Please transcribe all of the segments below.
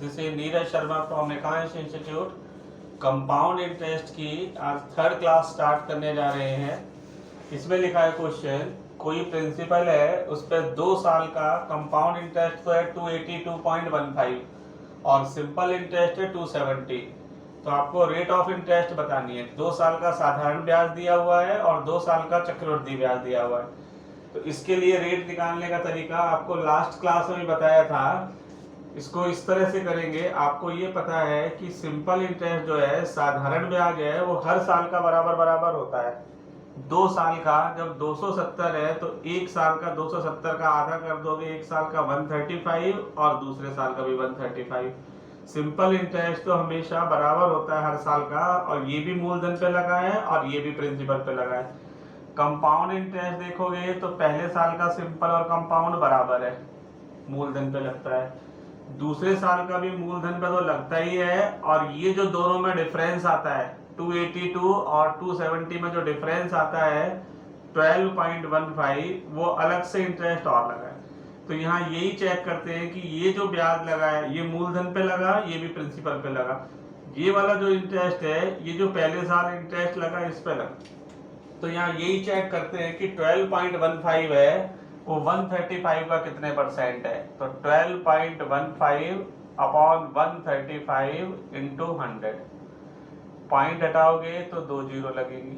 This is Neeraj Sharma from Ekansh institute. Compound interest की आज third class start करने जा रहे हैं। इसमें लिखा है क्वेश्चन, कोई प्रिंसिपल है उस पर 2 साल का कंपाउंड इंटरेस्ट तो है 282.15 और सिंपल इंटरेस्ट है 270। तो आपको रेट ऑफ इंटरेस्ट बतानी है। 2 साल का साधारण ब्याज दिया हुआ है और 2 साल का चक्रवृद्धि ब्याज दिया हुआ है। तो इसके लिए रेट निकालने का तरीका आपको लास्ट क्लास में भी बताया था। इसको इस तरह से करेंगे, आपको ये पता है कि सिंपल इंटरेस्ट जो है, साधारण ब्याज है, वो हर साल का बराबर बराबर होता है। 2 साल का जब 270 है तो 1 साल का 270 का आधा कर दोगे, 1 साल का 135 और दूसरे साल का भी 135। सिंपल इंटरेस्ट तो हमेशा बराबर होता है हर साल का, और ये भी मूलधन पे लगा है और ये भी प्रिंसिपल पे लगा है। कंपाउंड इंटरेस्ट देखोगे तो पहले साल का सिंपल और कंपाउंड बराबर है, मूलधन पे लगता है। दूसरे साल का भी मूलधन पे तो लगता ही है, और ये जो दोनों में डिफरेंस आता है 282 और 270 में जो डिफरेंस आता है 12.15, वो अलग से इंटरेस्ट और लगा है। तो यहाँ यही चेक करते हैं कि ये जो ब्याज लगा है ये मूलधन पे लगा, ये भी प्रिंसिपल पे लगा। ये वाला जो इंटरेस्ट है, ये जो पहले साल इंटरेस्ट लगा इस पे लगा। तो यहाँ यही चेक करते हैं कि 12.15 है वो 135 का कितने परसेंट है। तो 12.15 अपॉन 135 इंटू 100, पॉइंट हटाओगे तो 2 जीरो लगेगी।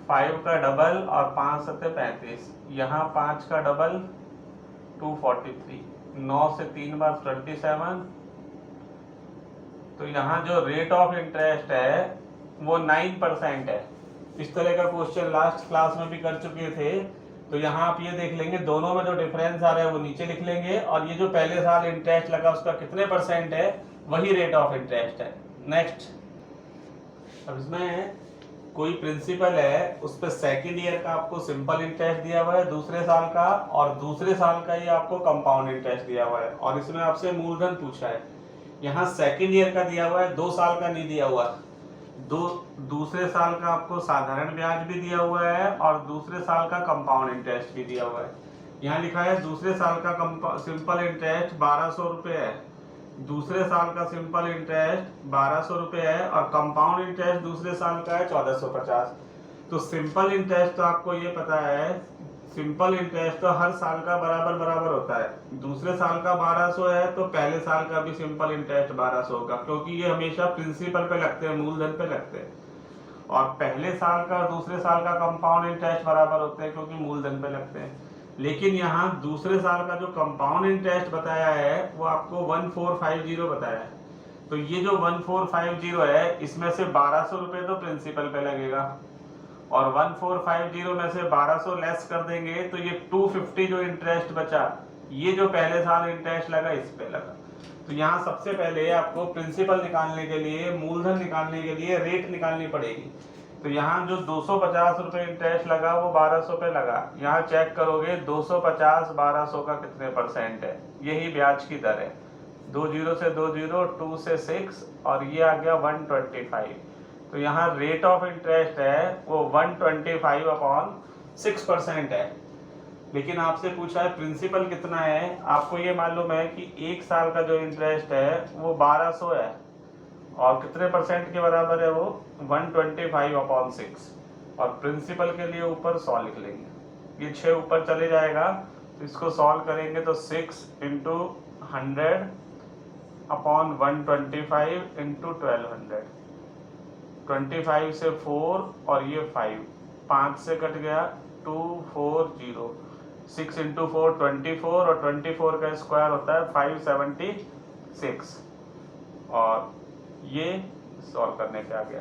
5 का डबल और 5 सत्ते 35, यहाँ 5 का डबल 243, 9 से 3 बार 27। तो यहाँ जो रेट ऑफ इंटरेस्ट है वो 9% है। इस तरह का क्वेश्चन लास्ट क्लास में भी कर चुके थे। तो यहाँ आप ये देख लेंगे, दोनों में जो डिफरेंस आ रहा है वो नीचे लिख लेंगे, और ये जो पहले साल इंटरेस्ट लगा उसका कितने परसेंट है वही रेट ऑफ इंटरेस्ट है। नेक्स्ट, अब इसमें कोई प्रिंसिपल है उस पर सेकेंड ईयर का आपको सिंपल इंटरेस्ट दिया हुआ है दूसरे साल का, और दूसरे साल का ही आपको कंपाउंड इंटरेस्ट दिया हुआ है, और इसमें आपसे मूलधन पूछा है। यहाँ सेकेंड ईयर का दिया हुआ है, 2 साल का नहीं दिया हुआ। दूसरे साल का आपको साधारण ब्याज भी दिया हुआ है और दूसरे साल का कंपाउंड इंटरेस्ट भी दिया हुआ है। यहाँ लिखा है दूसरे साल का सिंपल इंटरेस्ट 1200 रुपये है, दूसरे साल का सिंपल इंटरेस्ट 1200 रुपये है, और कंपाउंड इंटरेस्ट दूसरे साल का है 1450। तो सिंपल इंटरेस्ट तो आपको ये पता है, सिंपल इंटरेस्ट तो हर साल का बराबर बराबर होता है। दूसरे साल का 1200 है तो पहले साल का भी सिंपल इंटरेस्ट 1200 होगा, क्योंकि ये हमेशा प्रिंसिपल पे लगते हैं, मूलधन पे लगते हैं। और पहले साल का दूसरे साल का कंपाउंड इंटरेस्ट बराबर होते हैं क्योंकि मूलधन पे लगते हैं। लेकिन यहाँ दूसरे साल का जो कंपाउंड इंटरेस्ट बताया है वो आपको 1450 बताया है। तो ये जो 1450 है इसमें से 1200 रुपये तो प्रिंसिपल पे लगेगा, और 1450 में से 1200 लेस कर देंगे तो ये 250 जो इंटरेस्ट बचा, ये जो पहले साल इंटरेस्ट लगा इस पे लगा। तो यहाँ सबसे पहले आपको प्रिंसिपल निकालने के लिए, मूलधन निकालने के लिए रेट निकालनी पड़ेगी। तो यहाँ जो 250 रुपये इंटरेस्ट लगा वो 1200 पे लगा। यहाँ चेक करोगे 250 1200 का कितने परसेंट है, यही ब्याज की दर है। 2 जीरो से 2 जीरो, 2 से 6, और ये आ गया 125। तो यहाँ रेट ऑफ इंटरेस्ट है वो 125 अपॉन 6% है। लेकिन आपसे पूछा है प्रिंसिपल कितना है। आपको ये मालूम है कि 1 साल का जो इंटरेस्ट है वो 1200 है, और कितने परसेंट के बराबर है वो 125 अपॉन 6, और प्रिंसिपल के लिए ऊपर 100 लिख लेंगे। ये 6 ऊपर चले जाएगा, तो इसको सॉल्व करेंगे तो 6 इंटू 100 अपॉन 125 इंटू 1200, 25 से 4 और ये 5 से कट गया 240, 6 इंटू 4 24, और 24 का स्क्वायर होता है 576, और ये सॉल्व करने पे आ गया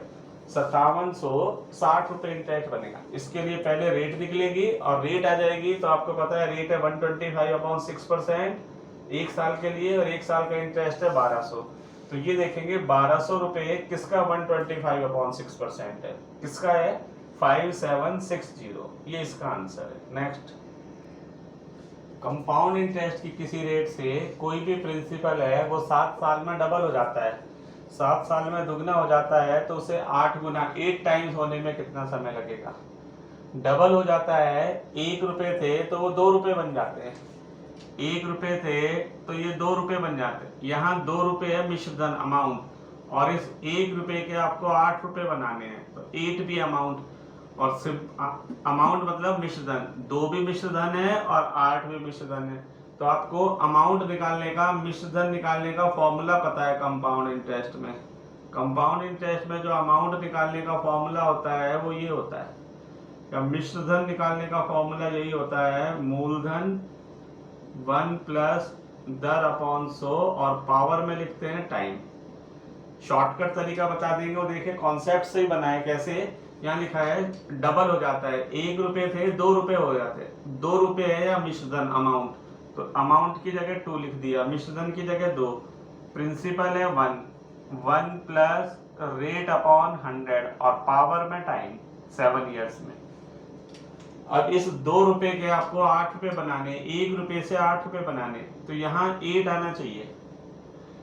5760 रुपये इंटरेस्ट बनेगा। इसके लिए पहले रेट निकलेगी, और रेट आ जाएगी तो आपको पता है रेट है 125 अपॉन 6% 1 साल के लिए, और 1 साल का इंटरेस्ट है 1200। तो ये देखेंगे 1200 रुपये किसका 125 अपॉन 6% है, किसका है 5760, ये इसका आंसर है। नेक्स्ट, कंपाउंड इंटरेस्ट की किसी रेट से कोई भी प्रिंसिपल है वो 7 साल में डबल हो जाता है, 7 साल में दुगना हो जाता है, तो उसे 8 गुना 8 टाइम्स होने में कितना समय लगेगा। डबल हो जाता है, 1 रुपये थे तो वो 2 रुपये बन जाते हैं, 1 रुपए थे तो ये 2 रुपए बन जाते। यहाँ 2 रुपए है मिश्र धन अमाउंट, और इस 1 रुपए के आपको 8 रुपए बनाने हैं, तो 8 भी अमाउंट, और सिर्फ अमाउंट मतलब मिश्र धन, 2 भी मिश्र धन है और 8 भी मिश्र धन है। तो आपको अमाउंट निकालने का, मिश्र धन निकालने का फॉर्मूला पता है कंपाउंड इंटरेस्ट में। कंपाउंड इंटरेस्ट में जो अमाउंट निकालने का फॉर्मूला होता है वो ये होता है, या मिश्र धन निकालने का फॉर्मूला यही होता है, मूलधन 1 प्लस दर अपॉन 100 और पावर में लिखते हैं टाइम। शॉर्टकट तरीका बता देंगे, वो देखिए कॉन्सेप्ट से ही बनाए कैसे। यहाँ लिखा है डबल हो जाता है, 1 रुपए थे 2 रुपए हो जाते, 2 रुपए है या मिश्र धन अमाउंट, तो अमाउंट की जगह 2 लिख दिया, मिश्र धन की जगह 2, प्रिंसिपल है 1 प्लस रेट अपॉन 100 और पावर में टाइम 7 ईयर्स में। अब इस 2 रुपए के आपको 8 रुपए बनाने, 1 रुपए से 8 रुपए बनाने, तो यहाँ 8 आना चाहिए।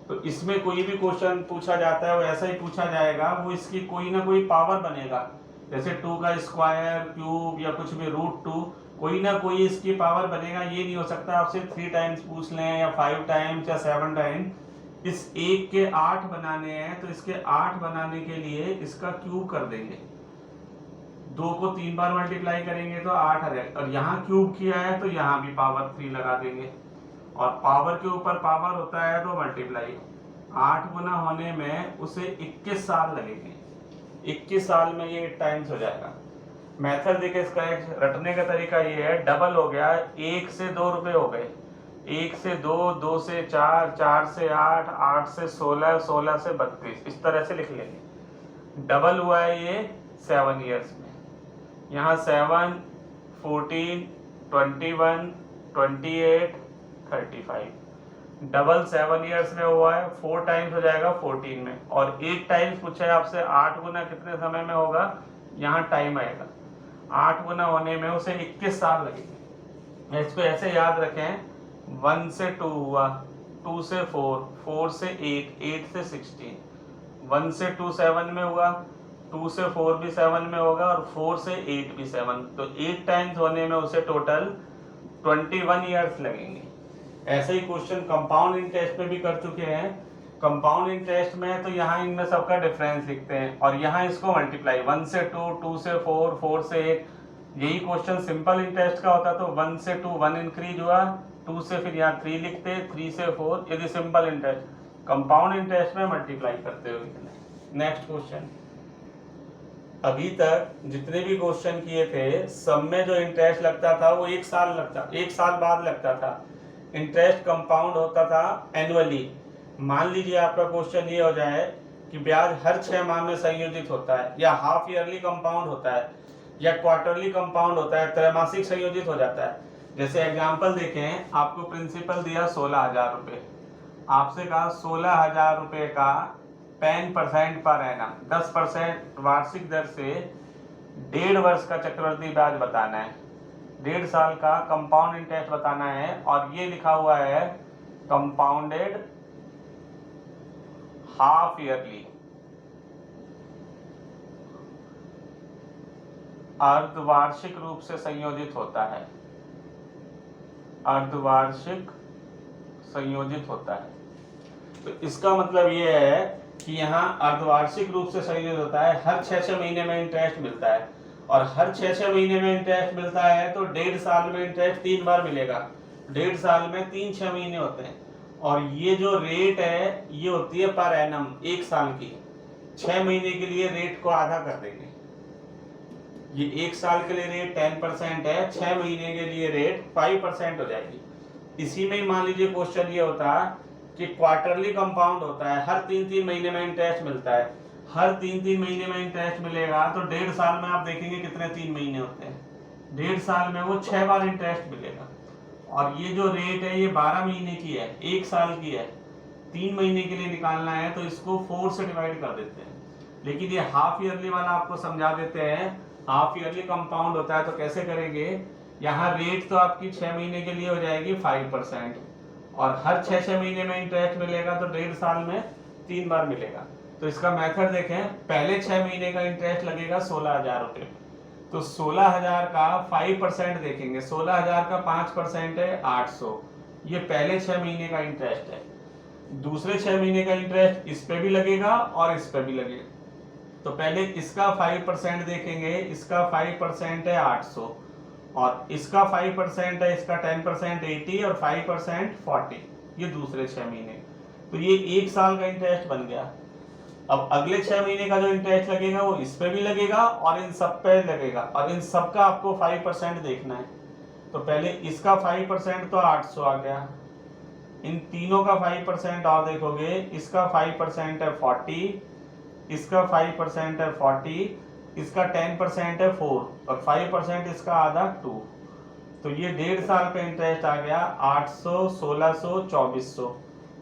तो इसमें कोई भी क्वेश्चन पूछा जाता है वो ऐसा ही पूछा जाएगा, वो इसकी कोई ना कोई पावर बनेगा, जैसे 2 का स्क्वायर, क्यूब या कुछ भी √2, कोई ना कोई इसकी पावर बनेगा। ये नहीं हो सकता आपसे 3 टाइम्स पूछ लें या 5 टाइम्स या 7 टाइम्स। इस 1 के 8 बनाने हैं, तो इसके 8 बनाने के लिए इसका क्यूब कर देंगे, 2 को 3 बार मल्टीप्लाई करेंगे तो 8 आ जाएगा, और यहाँ क्यूब किया है तो यहाँ भी पावर 3 लगा देंगे, और पावर के ऊपर पावर होता है तो मल्टीप्लाई। 8 गुना होने में उसे 21 साल लगेंगे, 21 साल में ये 8 टाइम्स हो जाएगा। मेथड देखिए इसका रटने का तरीका ये है, डबल हो गया, 1 से 2 रुपए हो गए, 1 से 2, 2 से 4, 4 से 8, 8 से 16, 16 से 32, इस तरह से लिख लेंगे। डबल हुआ है ये 7 ईयर्स में, यहाँ 7, 14, 21, 28, 35, डबल 7 ईयर्स में हुआ है, 4 टाइम्स हो जाएगा 14 में, और 1 टाइम्स पूछा है आपसे 8 गुना कितने समय में होगा, यहाँ टाइम आएगा, 8 गुना होने में उसे 21 साल लगेंगे। इसको ऐसे याद रखें, 1 से 2 हुआ, 2 से 4, 4 से 8, 8 से 16, 1 से 2 7 में हुआ, 2 से 4 भी 7 में होगा, और 4 से 8 भी 7, तो 8 टाइम्स होने में उसे टोटल 21 ईयर्स लगेंगे। ऐसे ही क्वेश्चन कंपाउंड इंटरेस्ट में भी कर चुके हैं। कंपाउंड इंटरेस्ट में तो यहाँ इनमें सबका डिफरेंस लिखते हैं, और यहाँ इसको मल्टीप्लाई, 1 से 2, 2 से 4, 4 से 8। यही क्वेश्चन सिंपल इंटरेस्ट का होता तो 1 से 2 1 इंक्रीज हुआ, 2 से फिर यहाँ 3 लिखते, 3 से 4, यदि सिंपल इंटरेस्ट। कंपाउंड इंटरेस्ट में मल्टीप्लाई करते हुए। नेक्स्ट क्वेश्चन, अभी तक जितने भी क्वेश्चन किए थे सब में जो इंटरेस्ट लगता था वो 1 साल लगता, 1 साल बाद लगता था। इंटरेस्ट कंपाउंड होता था एनुअली। मान लीजिए आपका क्वेश्चन ये हो जाए कि ब्याज हर 6 माह में संयोजित होता है, या हाफ ईयरली कंपाउंड होता है, या क्वार्टरली कंपाउंड होता है, त्रैमासिक संयोजित हो जाता है। जैसे एग्जांपल देखें, आपको प्रिंसिपल दिया 16,000 रुपये, आपसे कहा 16,000 रुपये का 10% पर एनम, 10% वार्षिक दर से 1.5 वर्ष का चक्रवृद्धि ब्याज बताना है, 1.5 साल का कंपाउंड इंटरेस्ट बताना है, और ये लिखा हुआ है कंपाउंडेड हाफ ईयरली, अर्धवार्षिक रूप से संयोजित होता है, अर्धवार्षिक संयोजित होता है। तो इसका मतलब ये है कि यहाँ अर्धवार्षिक रूप से संयोजित होता है, हर 6-6 महीने में इंटरेस्ट मिलता है, और हर 6-6 महीने में इंटरेस्ट मिलता है तो 1.5 साल में इंटरेस्ट 3 बार मिलेगा, 1.5 साल में 3-6 महीने होते हैं, और ये जो रेट है ये होती है पर एनम, 1 साल की। 6 महीने के लिए रेट को आधा कर देंगे, ये 1 साल के लिए रेट 10% है, 6 महीने के लिए रेट 5% हो जाएगी। इसी में ही मान लीजिए क्वेश्चन ये होता है कि क्वार्टरली कंपाउंड होता है, हर 3-3 महीने में इंटरेस्ट मिलता है, हर 3-3 महीने में इंटरेस्ट मिलेगा, तो 1.5 साल में आप देखेंगे कितने 3 महीने होते हैं, 1.5 साल में वो 6 बार इंटरेस्ट मिलेगा। और ये जो रेट है ये 12 महीने की है, 1 साल की है, 3 महीने के लिए निकालना है तो इसको 4 से डिवाइड कर देते हैं। लेकिन ये हाफ ईयरली वाला आपको समझा देते हैं, हाफ ईयरली कंपाउंड होता है तो कैसे करेंगे, यहाँ रेट तो आपकी 6 महीने के लिए हो जाएगी 5%, और हर 6-6 महीने में इंटरेस्ट मिलेगा तो 1.5 साल में 3 बार मिलेगा। तो इसका मेथड देखें, पहले 6 महीने का इंटरेस्ट लगेगा 16,000 रुपये, तो 16,000 का 5% देखेंगे, 16,000 का 5% है 800, ये पहले 6 महीने का इंटरेस्ट है। दूसरे 6 महीने का इंटरेस्ट इस पे भी लगेगा और इस पे भी लगेगा। तो पहले इसका 5% देखेंगे, इसका 5% है 800, और इसका 5% है, इसका 10% 80 और 5% 40, ये दूसरे 6 महीने। तो ये 1 साल का इंटरेस्ट बन गया। अब अगले 6 महीने का जो इंटरेस्ट लगेगा वो इस पे भी लगेगा और इन सब पे लगेगा, और इन सब का आपको 5% देखना है। तो पहले इसका 5% तो 800 आ गया, इन तीनों का 5% और देखोगे, इसका 5% है 40, इसका 5% है 40, इसका 10% है 4 और 5% इसका आधा 2। तो ये 1.5 साल का इंटरेस्ट आ गया 800, 1600, 2400,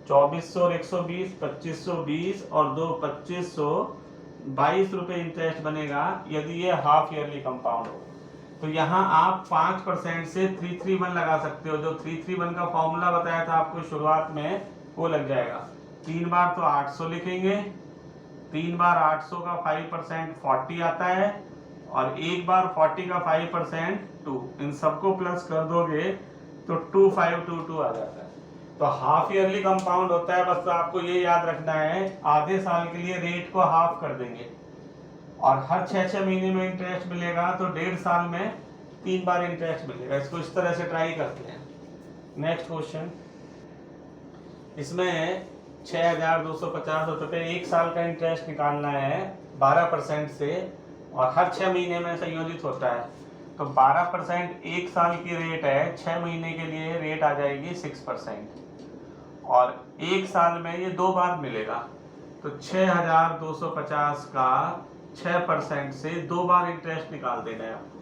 2400 और 120, 2520 और 2 2500, 22 रुपये इंटरेस्ट बनेगा यदि ये हाफ ईयरली कंपाउंड हो। तो यहाँ आप 5% से 331 लगा सकते हो। जो 331 का फॉर्मूला बताया था आपको शुरुआत में, वो लग जाएगा। 3 बार तो 800 लिखेंगे, 3 बार 800 का 5% 40 आता है, और एक बार 40 का 5% 2। इन सबको प्लस कर दोगे तो 2522 आ जाता है। तो हाफ ईयरली कंपाउंड होता है, बस आपको ये याद रखना है, आधे साल के लिए रेट को हाफ कर देंगे और हर 6-6 महीने में इंटरेस्ट मिलेगा, तो 1.5 साल में 3 बार इंटरेस्ट मिलेगा। इसको इस तरह से ट्राई करते हैं। नेक्स्ट क्वेश्चन, इसमें 6,250 रुपये पे 1 साल का इंटरेस्ट निकालना है 12% से, और हर 6 महीने में संयोजित होता है। तो 12% 1 साल की रेट है, 6 महीने के लिए रेट आ जाएगी 6%, और 1 साल में ये 2 बार मिलेगा। तो 6,250 का 6% से 2 बार इंटरेस्ट निकाल देना है आपको।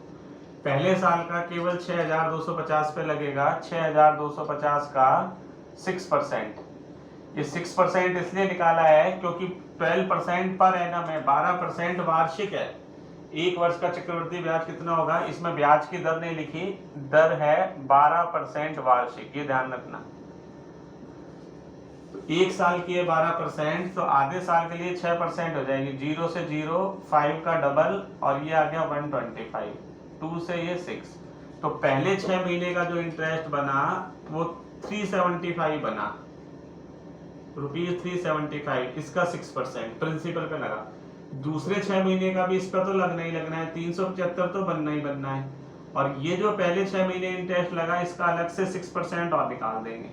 पहले साल का केवल 6,250 पे लगेगा, 6,250 का 6%। ये 6% इसलिए निकाला है क्योंकि 12% पर एनम है, 12% वार्षिक है। 1 वर्ष का चक्रवृद्धि ब्याज कितना होगा, इसमें ब्याज की दर नहीं लिखी, दर है 12% वार्षिक, ये ध्यान रखना। तो 1 साल की है 12%, तो आधे साल के लिए 6% हो जाएगी। 0 से 0, 5 का डबल, और ये आ गया 125, 2 से ये 6। तो पहले 6 महीने का जो इंटरेस्ट बना वो 375 बना, ₹375, इसका 6% प्रिंसिपल पे लगा। दूसरे 6 महीने का भी इसका तो लगना ही लगना है, 375 तो बनना ही बनना है। और ये जो पहले 6 महीने इंटरेस्ट लगा, इसका अलग से 6% और निकाल देंगे।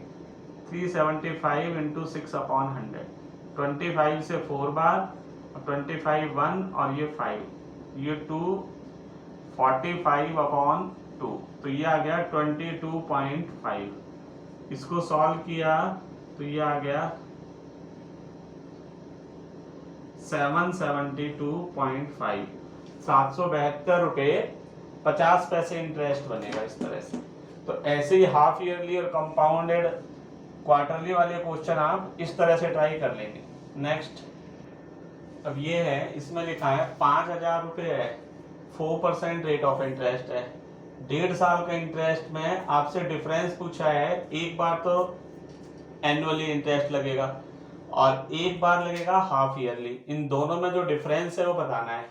375 इंटू 6/100, 25 से 4 बार, 25 1 और ये 5, ये 2, 45/2, तो ये आ गया 22.5। इसको सॉल्व किया तो ये आ गया 772.5, 772 रुपये 50 पैसे इंटरेस्ट बनेगा इस तरह से। तो ऐसे ही हाफ ईयरली और कंपाउंडेड क्वार्टरली वाले क्वेश्चन आप इस तरह से ट्राई कर लेंगे। नेक्स्ट, अब ये है, इसमें लिखा है 5,000 रुपये है, 4% रेट ऑफ इंटरेस्ट है। 1.5 साल का इंटरेस्ट में आपसे डिफरेंस पूछा है। एक बार तो एनुअली इंटरेस्ट लगेगा और एक बार लगेगा हाफ ईयरली। इन दोनों में जो डिफरेंस है वो बताना है।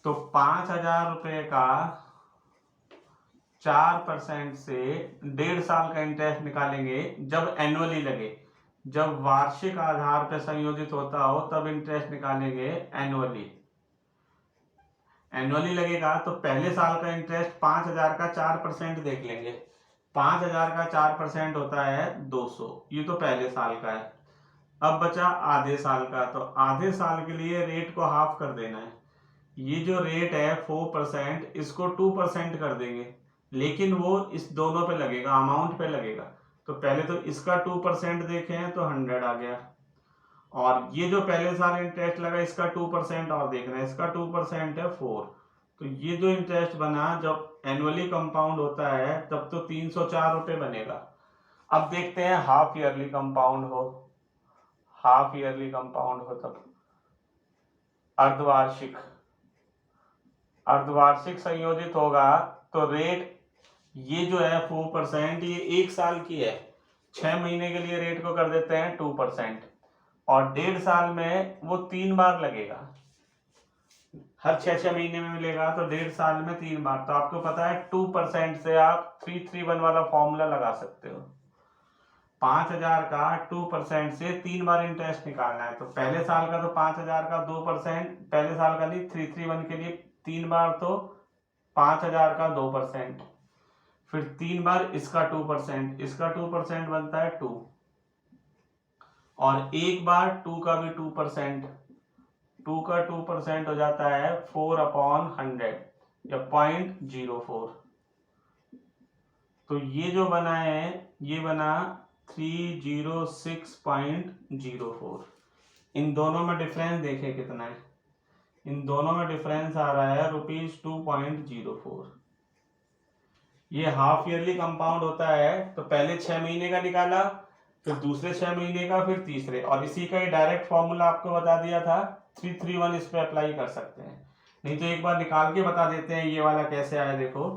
तो 5,000 रुपये का 4% से 1.5 साल का इंटरेस्ट निकालेंगे जब एनुअली लगे। जब वार्षिक आधार पर संयोजित होता हो तब इंटरेस्ट निकालेंगे एनुअली। एनुअली लगेगा तो पहले साल का इंटरेस्ट 5,000 का 4% देख लेंगे। 5,000 का 4% होता है 200, ये तो पहले साल का है। अब बचा आधे साल का, तो आधे साल के लिए रेट को हाफ कर देना है। ये जो रेट है 4%, इसको 2% कर देंगे, लेकिन वो इस दोनों पे लगेगा, अमाउंट पे लगेगा। तो पहले तो इसका 2% देखें तो 100 आ गया, और ये जो पहले साल इंटरेस्ट लगा इसका 2% और देखना है, इसका 2% है 4। तो ये जो इंटरेस्ट बना जब एनुअली कंपाउंड होता है तब तो 304 रुपये बनेगा। अब देखते हैं हाफ ईयरली कंपाउंड हो, हाफ ईयरली कंपाउंड हो तब अर्धवार्षिक, अर्धवार्षिक संयोजित होगा तो रेट ये जो है 4%, ये 1 साल की है। 6 महीने के लिए रेट को कर देते हैं 2%, और 1.5 साल में वो 3 बार लगेगा। हर 6-6 महीने में मिलेगा तो 1.5 साल में 3 बार। तो आपको पता है 2% से आप 331 वाला फॉर्मूला लगा सकते हो। 5,000 का 2% से 3 बार इंटरेस्ट निकालना है। तो पहले साल का तो 5,000 का 2%, पहले साल का नहीं 331 के लिए 3 बार तो 5,000 का 2%, फिर 3 बार इसका 2%, इसका 2% बनता है 2, और एक बार 2 का भी 2%, 2 का 2% हो जाता है 4/100 या 0.04। तो ये जो बना है ये बना 306.04। इन दोनों में डिफरेंस देखें कितना है, इन दोनों में डिफरेंस आ रहा है ₹2.04। ये हाफ ईयरली कंपाउंड होता है, तो पहले 6 महीने का निकाला, फिर दूसरे 6 महीने का, फिर तीसरे, और इसी का ही डायरेक्ट फॉर्मूला आपको बता दिया था 331, इस पे अप्लाई कर सकते हैं। नहीं तो एक बार निकाल के बता देते हैं ये वाला कैसे आया। देखो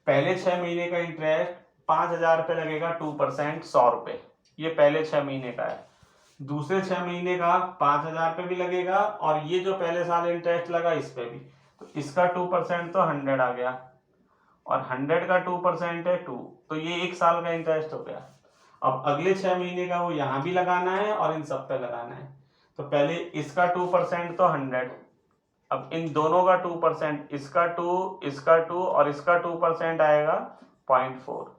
पहले 6 महीने का इंटरेस्ट 5,000 पे लगेगा 2%, 100 रुपए, ये पहले 6 महीने का है। दूसरे 6 महीने का 5,000 पे भी लगेगा, और ये जो पहले साल इंटरेस्ट लगा इस पे भी, तो इसका 2% तो 100 आ गया, और 100 का 2% है 2, तो ये एक साल का इंटरेस्ट हो गया। अब अगले 6 महीने का वो यहाँ भी लगाना है और इन सब पे लगाना है। तो पहले इसका 2% तो 100, अब इन दोनों का 2%, इसका 2, इसका 2 और इसका 2% आएगा 0.04।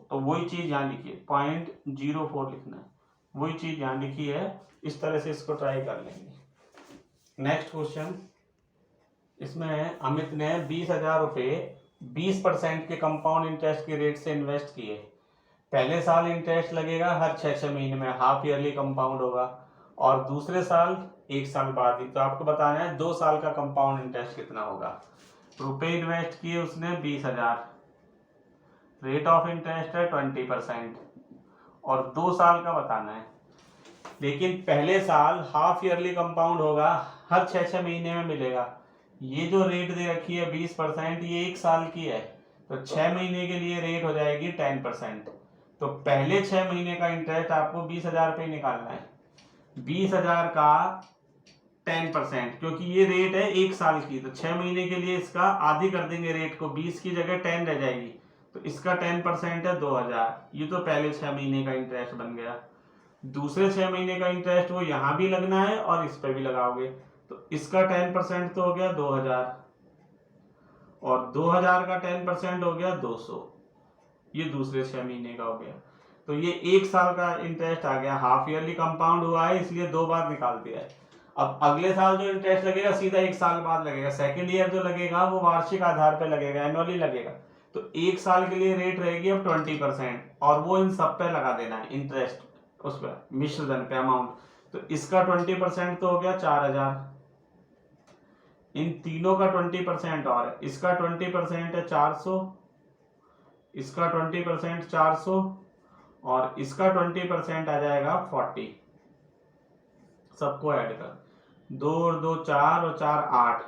तो वही चीज यहाँ लिखी है, 0.04 लिखना है, वही चीज यहाँ लिखी है। इस तरह से इसको ट्राई कर लेंगे। नेक्स्ट क्वेश्चन, इसमें अमित ने 20,000 रुपये 20% के कंपाउंड इंटरेस्ट के रेट से इन्वेस्ट किए। पहले साल इंटरेस्ट लगेगा हर 6 महीने में, हाफ ईयरली कंपाउंड होगा, और दूसरे साल 1 साल बाद ही। तो आपको बताना है 2 साल का कंपाउंड इंटरेस्ट कितना होगा। रुपए इन्वेस्ट किए उसने 20,000, रेट ऑफ इंटरेस्ट है 20%, और 2 साल का बताना है। लेकिन पहले साल हाफ ईयरली कंपाउंड होगा, हर 6 महीने में मिलेगा। ये जो रेट दे रखी है 20%, ये 1 साल की है, तो 6 महीने के लिए रेट हो जाएगी 10%। तो पहले 6 महीने का इंटरेस्ट आपको 20,000 पे निकालना है। 20,000 का 10%, क्योंकि ये रेट है 1 साल की, तो 6 महीने के लिए इसका आधी कर देंगे रेट को, 20 की जगह 10 रह जाएगी, तो इसका 10% है 2,000। ये तो पहले 6 महीने का इंटरेस्ट बन गया। दूसरे 6 महीने का इंटरेस्ट वो यहाँ भी लगना है और इस पे भी लगाओगे, तो इसका 10% तो हो गया 2,000, और 2,000 का 10% हो गया 200, ये दूसरे 6 महीने का हो गया। तो ये 1 साल का इंटरेस्ट आ गया, हाफ ईयरली कंपाउंड हुआ है इसलिए 2 बार निकाल दिया है। अब अगले साल जो इंटरेस्ट लगेगा सीधा 1 साल बाद लगेगा। सेकेंड ईयर जो लगेगा वो वार्षिक आधार पर लगेगा, एनुअली लगेगा। तो 1 साल के लिए रेट रहेगी अब 20%, और वो इन सब पे लगा देना है इंटरेस्ट, उस पर मिश्र धन पे अमाउंट। तो इसका 20% तो हो गया 4,000, इन तीनों का 20% और है, इसका 20% है 400, इसका 20% 400, और इसका 20% आ जाएगा 40। सबको ऐड कर, 2 और 2 4 और 4 8,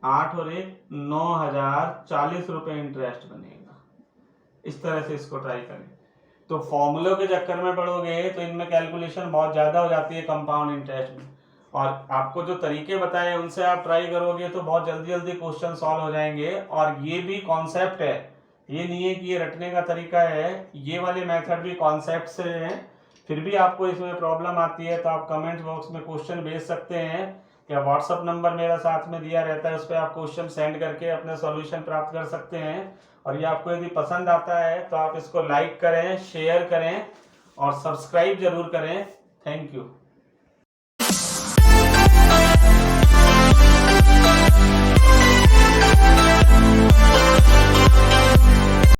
8 और 1 9,040 रुपये इंटरेस्ट बनेगा। इस तरह से इसको ट्राई करें। तो फॉर्मूलों के चक्कर में पड़ोगे तो इनमें कैलकुलेशन बहुत ज़्यादा हो जाती है कंपाउंड इंटरेस्ट में, और आपको जो तरीके बताए उनसे आप ट्राई करोगे तो बहुत जल्दी जल्दी क्वेश्चन सॉल्व हो जाएंगे। और ये भी कॉन्सेप्ट है, ये नहीं है कि ये रटने का तरीका है, ये वाले मेथड भी कॉन्सेप्ट से हैं। फिर भी आपको इसमें प्रॉब्लम आती है तो आप कमेंट बॉक्स में क्वेश्चन भेज सकते हैं, या व्हाट्सअप नंबर मेरा साथ में दिया रहता है, उस पर आप क्वेश्चन सेंड करके अपने सॉल्यूशन प्राप्त कर सकते हैं। और ये आपको यदि पसंद आता है तो आप इसको लाइक करें, शेयर करें और सब्सक्राइब जरूर करें। Thank you.